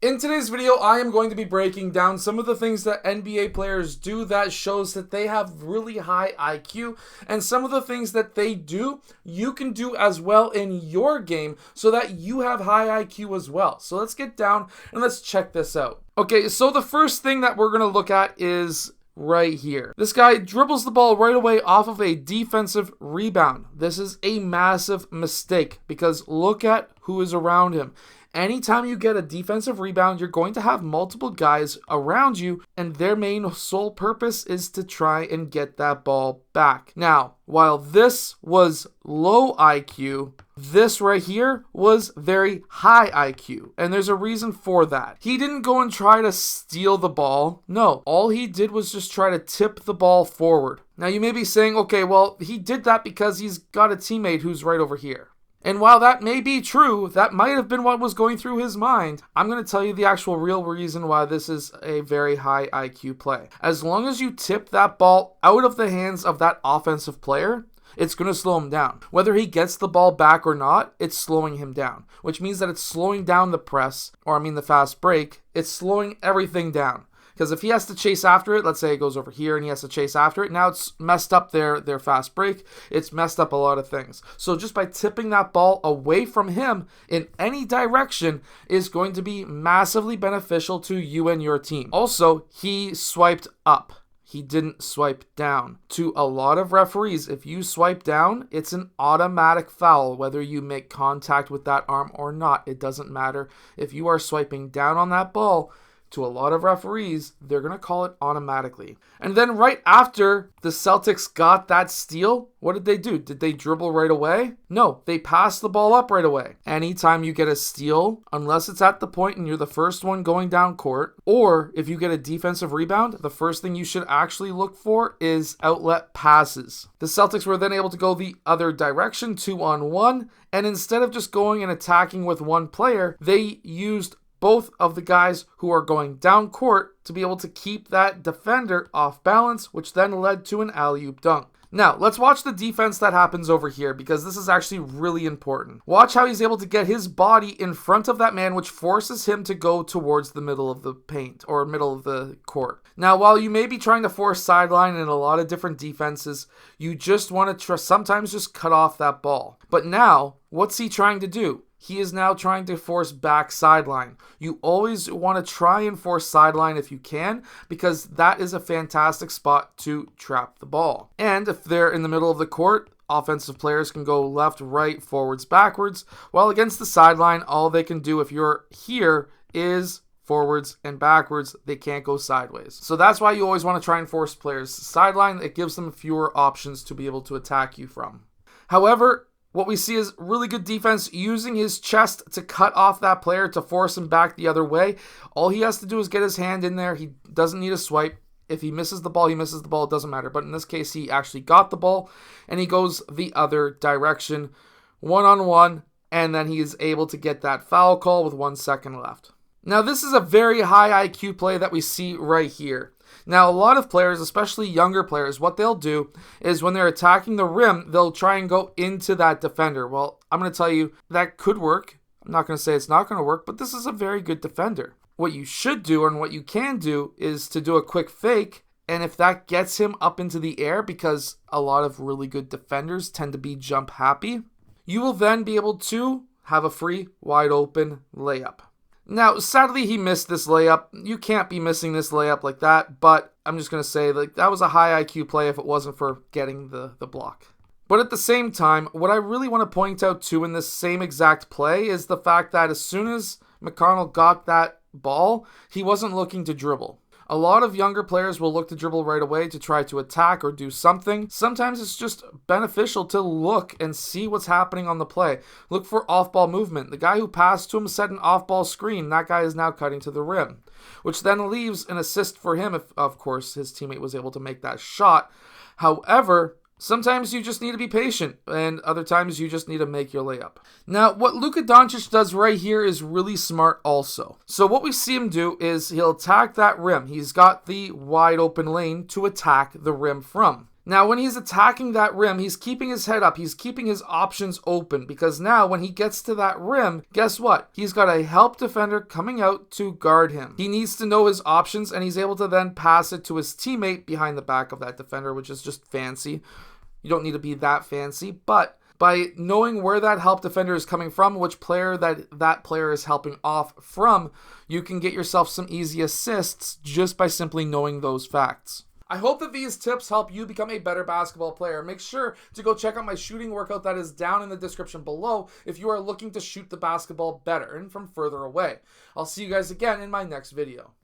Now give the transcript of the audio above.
In today's video, I am going to be breaking down some of the things that NBA players do that shows that they have really high IQ, and some of the things that they do, you can do as well in your game so that you have high IQ as well. So let's get down and let's check this out. Okay, so the first thing that we're going to look at is right here. This guy dribbles the ball right away off of a defensive rebound. This is a massive mistake because look at who is around him. Anytime you get a defensive rebound, you're going to have multiple guys around you, and their main sole purpose is to try and get that ball back. Now, while this was low IQ, this right here was very high IQ, and there's a reason for that. He didn't go and try to steal the ball. No, all he did was just try to tip the ball forward. Now, you may be saying, okay, well, he did that because he's got a teammate who's right over here. And while that may be true, that might have been what was going through his mind, I'm going to tell you the actual real reason why this is a very high IQ play. As long as you tip that ball out of the hands of that offensive player, it's going to slow him down. Whether he gets the ball back or not, it's slowing him down, which means that it's slowing down the press, the fast break. It's slowing everything down. Because if he has to chase after it, let's say it goes over here and he has to chase after it, now it's messed up their fast break. It's messed up a lot of things. So just by tipping that ball away from him in any direction is going to be massively beneficial to you and your team. Also, he swiped up. He didn't swipe down. To a lot of referees, if you swipe down, it's an automatic foul, whether you make contact with that arm or not. It doesn't matter. If you are swiping down on that ball, to a lot of referees, they're going to call it automatically. And then right after the Celtics got that steal, what did they do? Did they dribble right away? No, they passed the ball up right away. Anytime you get a steal, unless it's at the point and you're the first one going down court, or if you get a defensive rebound, the first thing you should actually look for is outlet passes. The Celtics were then able to go the other direction, 2-on-1, and instead of just going and attacking with one player, they used both of the guys who are going down court to be able to keep that defender off balance, which then led to an alley-oop dunk. Now, let's watch the defense that happens over here because this is actually really important. Watch how he's able to get his body in front of that man, which forces him to go towards the middle of the paint or middle of the court. Now, while you may be trying to force sideline in a lot of different defenses, you just want to sometimes just cut off that ball. But now, what's he trying to do? He is now trying to force back sideline. You always want to try and force sideline if you can, because that is a fantastic spot to trap the ball. And if they're in the middle of the court, offensive players can go left, right, forwards, backwards. While against the sideline, all they can do if you're here is forwards and backwards. They can't go sideways. So that's why you always want to try and force players sideline. It gives them fewer options to be able to attack you from. However, what we see is really good defense using his chest to cut off that player to force him back the other way. All he has to do is get his hand in there. He doesn't need a swipe. If he misses the ball, he misses the ball. It doesn't matter. But in this case, he actually got the ball and he goes the other direction, one-on-one, and then he is able to get that foul call with 1 second left. Now, this is a very high IQ play that we see right here. Now, a lot of players, especially younger players, what they'll do is when they're attacking the rim, they'll try and go into that defender. Well, I'm going to tell you that could work. I'm not going to say it's not going to work, but this is a very good defender. What you should do and what you can do is to do a quick fake, and if that gets him up into the air, because a lot of really good defenders tend to be jump happy, you will then be able to have a free, wide open layup. Now, sadly, he missed this layup. You can't be missing this layup like that, but I'm just going to say that was a high IQ play if it wasn't for getting the block. But at the same time, what I really want to point out too in this same exact play is the fact that as soon as McConnell got that ball, he wasn't looking to dribble. A lot of younger players will look to dribble right away to try to attack or do something. Sometimes it's just beneficial to look and see what's happening on the play. Look for off-ball movement. The guy who passed to him set an off-ball screen. That guy is now cutting to the rim, which then leaves an assist for him if, of course, his teammate was able to make that shot. However, sometimes you just need to be patient, and other times you just need to make your layup. Now, what Luka Doncic does right here is really smart also. So what we see him do is he'll attack that rim. He's got the wide open lane to attack the rim from. Now, when he's attacking that rim, he's keeping his head up. He's keeping his options open because now when he gets to that rim, guess what? He's got a help defender coming out to guard him. He needs to know his options, and he's able to then pass it to his teammate behind the back of that defender, which is just fancy. You don't need to be that fancy, but by knowing where that help defender is coming from, which player that player is helping off from, you can get yourself some easy assists just by simply knowing those facts. I hope that these tips help you become a better basketball player. Make sure to go check out my shooting workout that is down in the description below if you are looking to shoot the basketball better and from further away. I'll see you guys again in my next video.